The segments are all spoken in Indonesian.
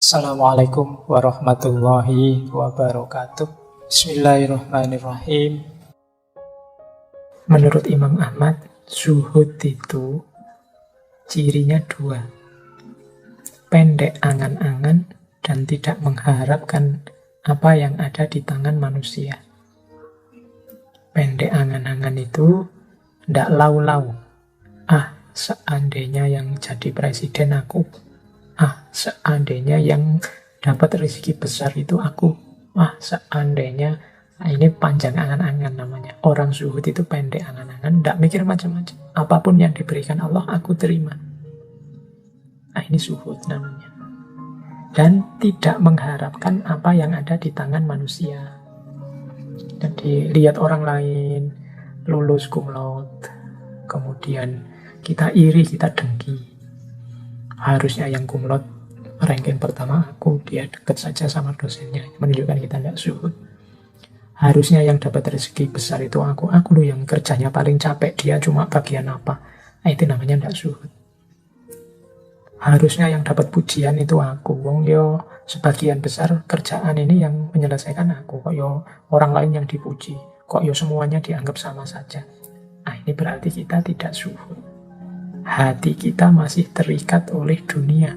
Assalamualaikum warahmatullahi wabarakatuh. Bismillahirrahmanirrahim. Menurut Imam Ahmad, zuhud itu cirinya dua. Pendek angan-angan dan tidak mengharapkan apa yang ada di tangan manusia. Pendek angan-angan itu tidak lau-lau. Seandainya yang jadi presiden aku. Seandainya yang dapat rezeki besar itu aku. Seandainya. Ini panjang angan-angan namanya. Orang zuhud itu pendek angan-angan, tidak mikir macam-macam. Apapun yang diberikan Allah, aku terima. Ini zuhud namanya. Dan tidak mengharapkan apa yang ada di tangan manusia. Jadi lihat orang lain lulus cum laude, kemudian kita iri, kita dengki. Harusnya yang cum laude ranking pertama aku, dia dekat saja sama dosennya, menunjukkan kita tidak zuhud. Harusnya yang dapat rezeki besar itu aku loh yang kerjanya paling capek, dia cuma bagian apa. Itu namanya tidak zuhud. Harusnya yang dapat pujian itu aku, sebagian besar kerjaan ini yang menyelesaikan aku, kok orang lain yang dipuji, kok semuanya dianggap sama saja. Ini berarti kita tidak zuhud. Hati kita masih terikat oleh dunia,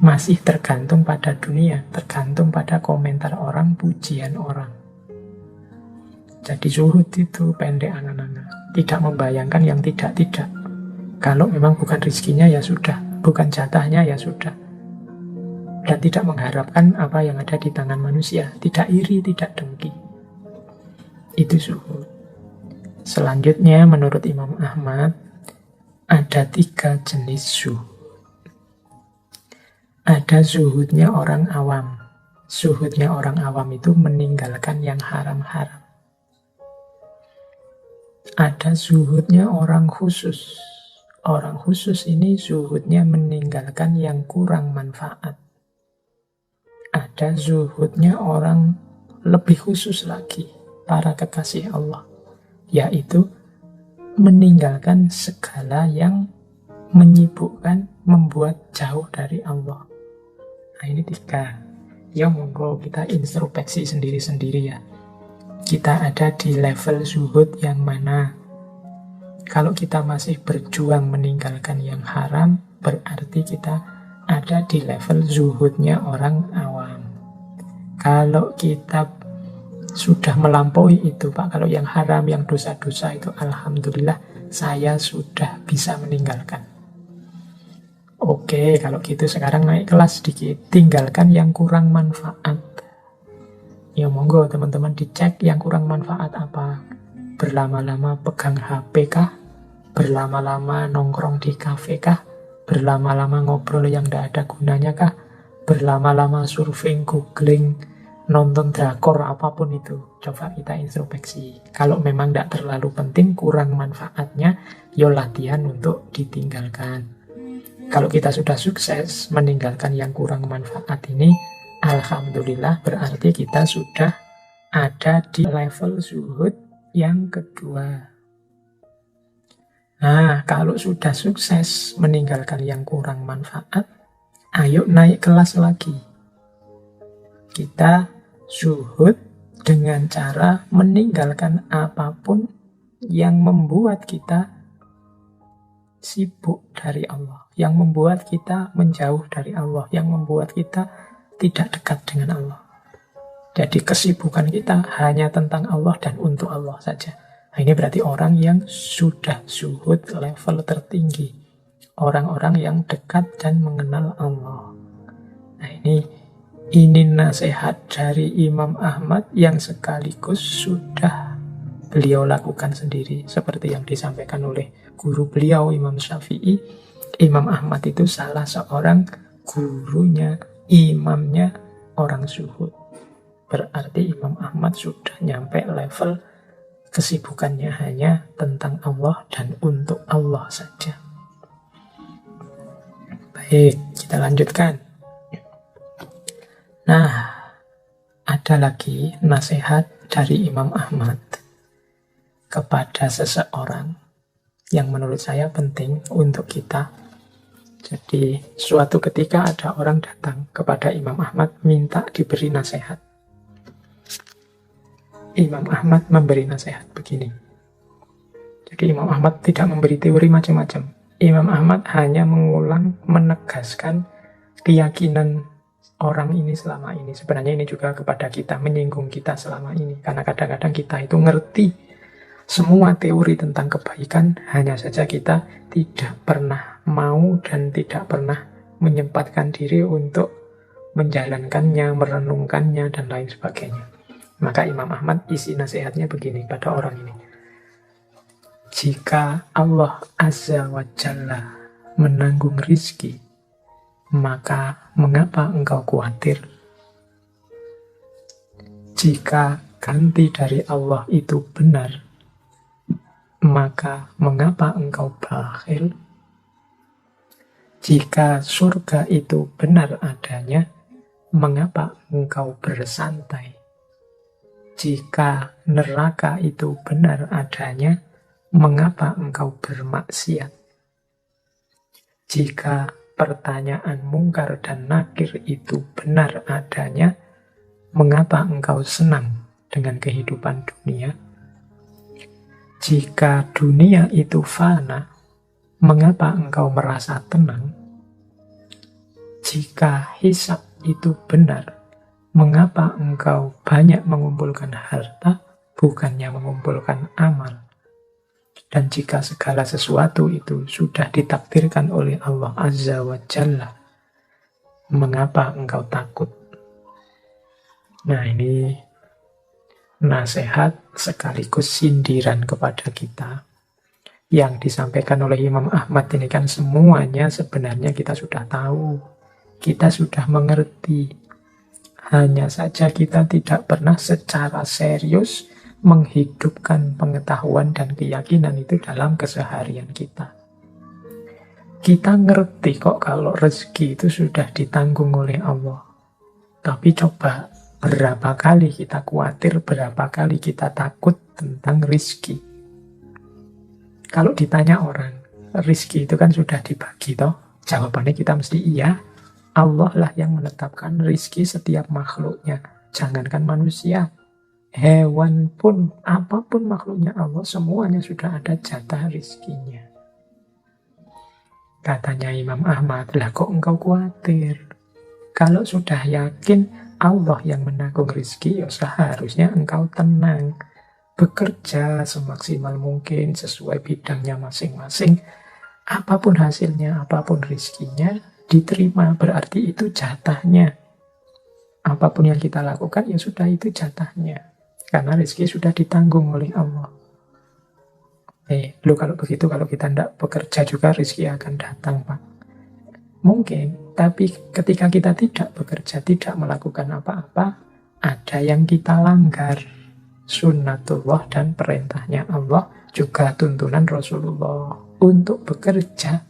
masih tergantung pada dunia, tergantung pada komentar orang, pujian orang. Jadi zuhud itu pendek angan-angan, tidak membayangkan yang tidak-tidak. Kalau memang bukan rezekinya ya sudah, bukan jatahnya ya sudah. Dan tidak mengharapkan apa yang ada di tangan manusia, tidak iri, tidak dengki. Itu zuhud. Selanjutnya menurut Imam Ahmad, ada 3 jenis zuhud. Ada zuhudnya orang awam. Zuhudnya orang awam itu meninggalkan yang haram-haram. Ada zuhudnya orang khusus. Orang khusus ini zuhudnya meninggalkan yang kurang manfaat. Ada zuhudnya orang lebih khusus lagi, para kekasih Allah, yaitu meninggalkan segala yang menyibukkan, membuat jauh dari Allah. Ini 3. Monggo kita introspeksi sendiri-sendiri ya. Kita ada di level zuhud yang mana? Kalau kita masih berjuang meninggalkan yang haram, berarti kita ada di level zuhudnya orang awam. Kalau kita sudah melampaui itu, Pak, kalau yang haram, yang dosa-dosa itu, alhamdulillah, saya sudah bisa meninggalkan. Oke, kalau gitu sekarang naik kelas sedikit, tinggalkan yang kurang manfaat. Monggo teman-teman dicek yang kurang manfaat apa. Berlama-lama pegang HP kah? Berlama-lama nongkrong di kafe kah? Berlama-lama ngobrol yang tidak ada gunanya kah? Berlama-lama surfing, googling, nonton drakor, apapun itu. Coba kita introspeksi. Kalau memang tidak terlalu penting, kurang manfaatnya, latihan untuk ditinggalkan. Kalau kita sudah sukses meninggalkan yang kurang manfaat ini, alhamdulillah, berarti kita sudah ada di level zuhud yang kedua. Kalau sudah sukses meninggalkan yang kurang manfaat, ayo naik kelas lagi. Kita zuhud dengan cara meninggalkan apapun yang membuat kita sibuk dari Allah, yang membuat kita menjauh dari Allah, yang membuat kita tidak dekat dengan Allah. Jadi kesibukan kita hanya tentang Allah dan untuk Allah saja. Ini berarti orang yang sudah zuhud level tertinggi. Orang-orang yang dekat dan mengenal Allah. Ini nasihat dari Imam Ahmad yang sekaligus sudah beliau lakukan sendiri. Seperti yang disampaikan oleh guru beliau, Imam Syafi'i. Imam Ahmad itu salah seorang gurunya, imamnya orang zuhud. Berarti Imam Ahmad sudah nyampe level kesibukannya hanya tentang Allah dan untuk Allah saja. Baik, kita lanjutkan. Ada lagi nasihat dari Imam Ahmad kepada seseorang yang menurut saya penting untuk kita. Jadi suatu ketika ada orang datang kepada Imam Ahmad minta diberi nasihat. Imam Ahmad memberi nasihat begini. Jadi Imam Ahmad tidak memberi teori macam-macam. Imam Ahmad hanya mengulang, menegaskan keyakinan orang ini selama ini. Sebenarnya ini juga kepada kita, menyinggung kita selama ini. Karena kadang-kadang kita itu ngerti semua teori tentang kebaikan, hanya saja kita tidak pernah mau dan tidak pernah menyempatkan diri untuk menjalankannya, merenungkannya, dan lain sebagainya. Maka Imam Ahmad isi nasihatnya begini pada orang ini. Jika Allah Azza wa Jalla menanggung rizki, maka mengapa engkau khawatir? Jika ganti dari Allah itu benar, maka mengapa engkau bakhil? Jika surga itu benar adanya, mengapa engkau bersantai? Jika neraka itu benar adanya, mengapa engkau bermaksiat? Jika pertanyaan mungkar dan nakir itu benar adanya, mengapa engkau senang dengan kehidupan dunia? Jika dunia itu fana, mengapa engkau merasa tenang? Jika hisab itu benar, mengapa engkau banyak mengumpulkan harta, bukannya mengumpulkan amal? Dan jika segala sesuatu itu sudah ditakdirkan oleh Allah Azza wa Jalla, mengapa engkau takut? Nah, ini nasihat sekaligus sindiran kepada kita. Yang disampaikan oleh Imam Ahmad ini kan semuanya sebenarnya kita sudah tahu. Kita sudah mengerti. Hanya saja kita tidak pernah secara serius menghidupkan pengetahuan dan keyakinan itu dalam keseharian kita. Kita ngerti kok kalau rezeki itu sudah ditanggung oleh Allah. Tapi coba berapa kali kita khawatir, berapa kali kita takut tentang rizki. Kalau ditanya orang, rizki itu kan sudah dibagi toh? Jawabannya kita mesti iya. Allah lah yang menetapkan rizki setiap makhluknya. Jangankan manusia, hewan pun, apapun makhluknya Allah, semuanya sudah ada jatah rizkinya. Katanya Imam Ahmad, lah kok engkau khawatir? Kalau sudah yakin Allah yang menanggung rizki, ya seharusnya engkau tenang. Bekerja semaksimal mungkin sesuai bidangnya masing-masing. Apapun hasilnya, apapun rizkinya, diterima. Berarti itu jatahnya. Apapun yang kita lakukan, ya sudah itu jatahnya. Karena rizki sudah ditanggung oleh Allah. Kalau begitu, kalau kita tidak bekerja juga, rizki akan datang, Pak. Mungkin, tapi ketika kita tidak bekerja, tidak melakukan apa-apa, ada yang kita langgar. Sunnatullah dan perintahnya Allah, juga tuntunan Rasulullah untuk bekerja.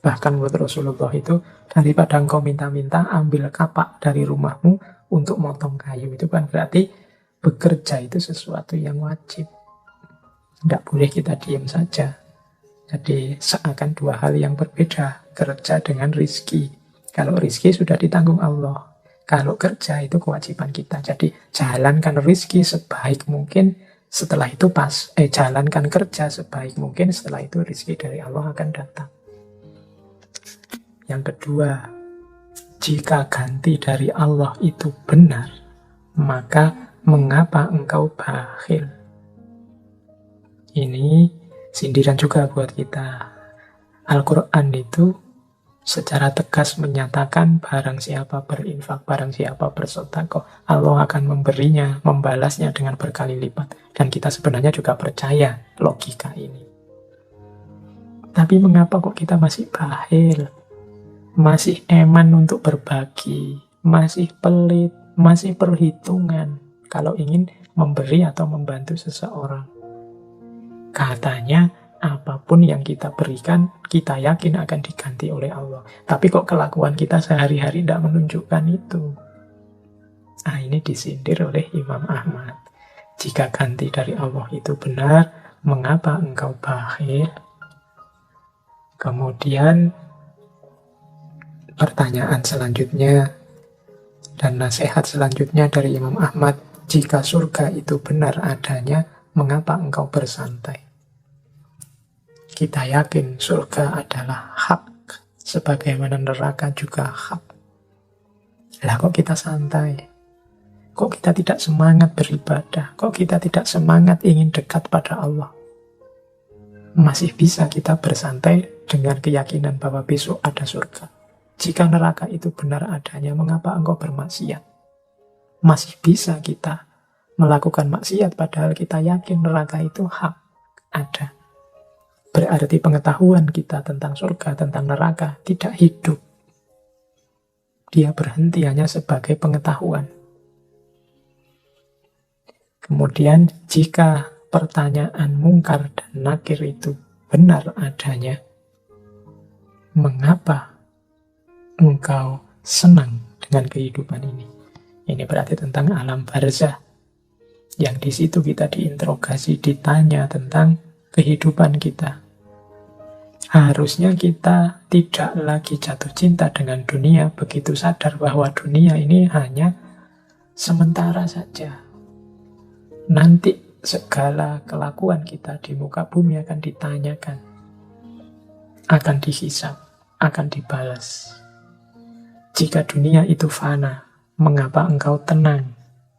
Bahkan menurut Rasulullah itu, daripada engkau minta-minta, ambil kapak dari rumahmu untuk motong kayu. Itu kan berarti bekerja itu sesuatu yang wajib. Tidak boleh kita diam saja. Jadi seakan dua hal yang berbeda, kerja dengan rizki. Kalau rizki sudah ditanggung Allah, kalau kerja itu kewajiban kita. Jadi jalankan rizki sebaik mungkin, setelah itu jalankan kerja sebaik mungkin, setelah itu rizki dari Allah akan datang. Yang kedua, jika ganti dari Allah itu benar, maka mengapa engkau bakhil? Ini sindiran juga buat kita. Al-Quran itu secara tegas menyatakan barang siapa berinfak, barang siapa bersedekah, Allah akan memberinya, membalasnya dengan berkali lipat. Dan kita sebenarnya juga percaya logika ini. Tapi mengapa kok kita masih bakhil? Masih eman untuk berbagi, masih pelit, masih perhitungan kalau ingin memberi atau membantu seseorang. Katanya, apapun yang kita berikan, kita yakin akan diganti oleh Allah. Tapi kok kelakuan kita sehari-hari tidak menunjukkan itu? Nah, ini disindir oleh Imam Ahmad. Jika ganti dari Allah itu benar, mengapa engkau bakhil? Kemudian pertanyaan selanjutnya dan nasihat selanjutnya dari Imam Ahmad, jika surga itu benar adanya, mengapa engkau bersantai? Kita yakin surga adalah hak, sebagaimana neraka juga hak. Lah kok kita santai? Kok kita tidak semangat beribadah? Kok kita tidak semangat ingin dekat pada Allah? Masih bisa kita bersantai dengan keyakinan bahwa besok ada surga. Jika neraka itu benar adanya, mengapa engkau bermaksiat? Masih bisa kita melakukan maksiat padahal kita yakin neraka itu hak, ada. Berarti pengetahuan kita tentang surga, tentang neraka tidak hidup. Dia berhenti hanya sebagai pengetahuan. Kemudian jika pertanyaan mungkar dan nakir itu benar adanya, mengapa engkau senang dengan kehidupan ini? Ini berarti tentang alam barzah. Yang di situ kita diinterogasi, ditanya tentang kehidupan kita. Harusnya kita tidak lagi jatuh cinta dengan dunia, begitu sadar bahwa dunia ini hanya sementara saja. Nanti segala kelakuan kita di muka bumi akan ditanyakan, akan dihisab, akan dibalas. Jika dunia itu fana, mengapa engkau tenang?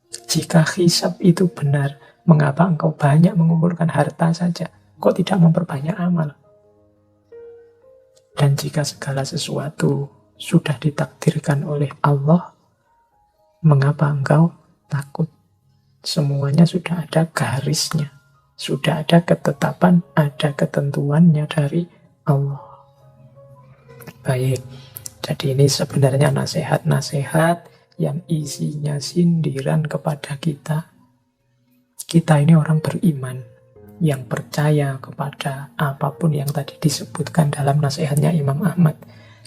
Jika hisab itu benar, mengapa engkau banyak mengumpulkan harta saja? Kok tidak memperbanyak amal? Dan jika segala sesuatu sudah ditakdirkan oleh Allah, mengapa engkau takut? Semuanya sudah ada garisnya, sudah ada ketetapan, ada ketentuannya dari Allah. Baik, jadi ini sebenarnya nasihat-nasihat yang isinya sindiran kepada kita. Kita ini orang beriman yang percaya kepada apapun yang tadi disebutkan dalam nasihatnya Imam Ahmad.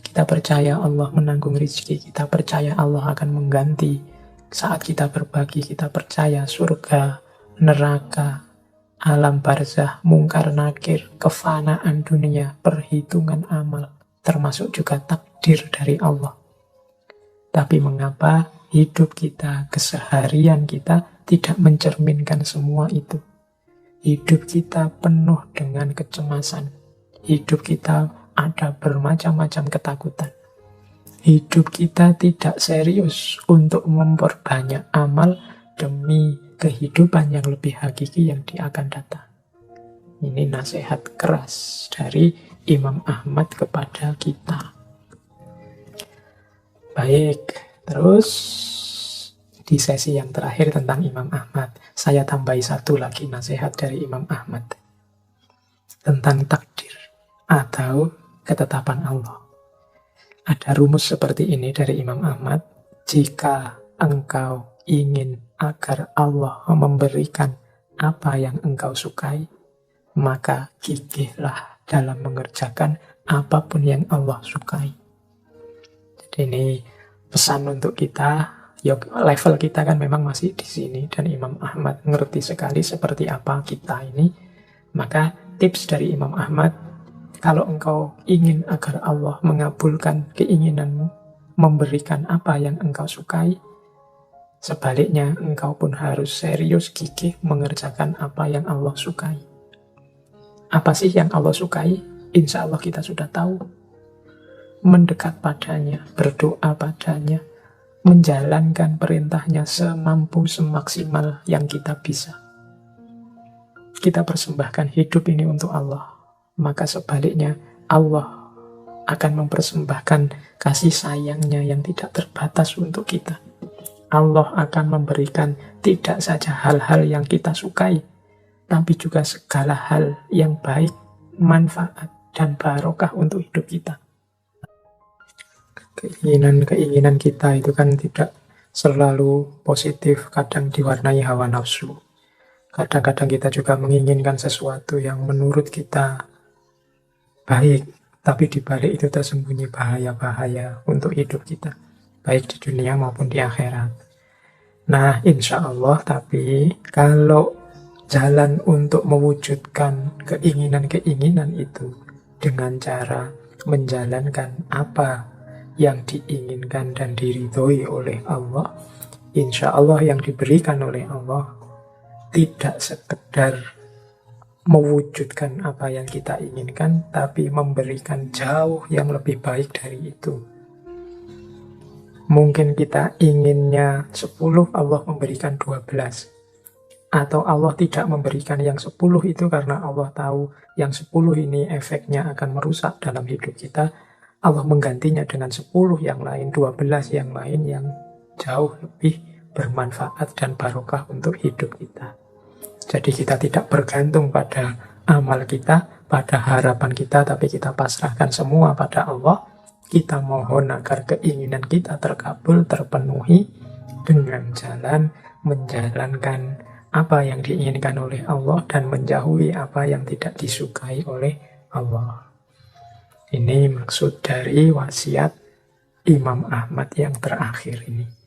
Kita percaya Allah menanggung rezeki, kita percaya Allah akan mengganti saat kita berbagi, kita percaya surga, neraka, alam barzah, mungkar nakir, kefanaan dunia, perhitungan amal, termasuk juga takdir dari Allah. Tapi mengapa hidup kita, keseharian kita tidak mencerminkan semua itu? Hidup kita penuh dengan kecemasan. Hidup kita ada bermacam-macam ketakutan. Hidup kita tidak serius untuk memperbanyak amal demi kehidupan yang lebih hakiki yang akan datang. Ini nasihat keras dari Imam Ahmad kepada kita. Baik, terus di sesi yang terakhir tentang Imam Ahmad, saya tambahi satu lagi nasihat dari Imam Ahmad tentang takdir atau ketetapan Allah. Ada rumus seperti ini dari Imam Ahmad, jika engkau ingin agar Allah memberikan apa yang engkau sukai, maka gigihlah dalam mengerjakan apapun yang Allah sukai. Jadi ini pesan untuk kita, ya level kita kan memang masih di sini, dan Imam Ahmad ngerti sekali seperti apa kita ini. Maka tips dari Imam Ahmad, kalau engkau ingin agar Allah mengabulkan keinginanmu, memberikan apa yang engkau sukai, sebaliknya engkau pun harus serius gigih mengerjakan apa yang Allah sukai. Apa sih yang Allah sukai? Insya Allah kita sudah tahu. Mendekat padanya, berdoa padanya, menjalankan perintahnya semampu, semaksimal yang kita bisa. Kita persembahkan hidup ini untuk Allah. Maka sebaliknya Allah akan mempersembahkan kasih sayangnya yang tidak terbatas untuk kita. Allah akan memberikan tidak saja hal-hal yang kita sukai, tapi juga segala hal yang baik, manfaat, dan barokah untuk hidup kita. Keinginan-keinginan kita itu kan tidak selalu positif, kadang diwarnai hawa nafsu. Kadang-kadang kita juga menginginkan sesuatu yang menurut kita baik, tapi di balik itu tersembunyi bahaya-bahaya untuk hidup kita, baik di dunia maupun di akhirat. Nah, insya Allah, tapi kalau jalan untuk mewujudkan keinginan-keinginan itu dengan cara menjalankan apa yang diinginkan dan diridhoi oleh Allah, insya Allah yang diberikan oleh Allah tidak sekedar mewujudkan apa yang kita inginkan, tapi memberikan jauh yang lebih baik dari itu. Mungkin kita inginnya 10, Allah memberikan 12. Atau Allah tidak memberikan yang 10 itu karena Allah tahu yang 10 ini efeknya akan merusak dalam hidup kita. Allah menggantinya dengan 10 yang lain, 12 yang lain yang jauh lebih bermanfaat dan barokah untuk hidup kita. Jadi kita tidak bergantung pada amal kita, pada harapan kita, tapi kita pasrahkan semua pada Allah. Kita mohon agar keinginan kita terkabul, terpenuhi dengan jalan menjalankan apa yang diinginkan oleh Allah dan menjauhi apa yang tidak disukai oleh Allah. Ini maksud dari wasiat Imam Ahmad yang terakhir ini.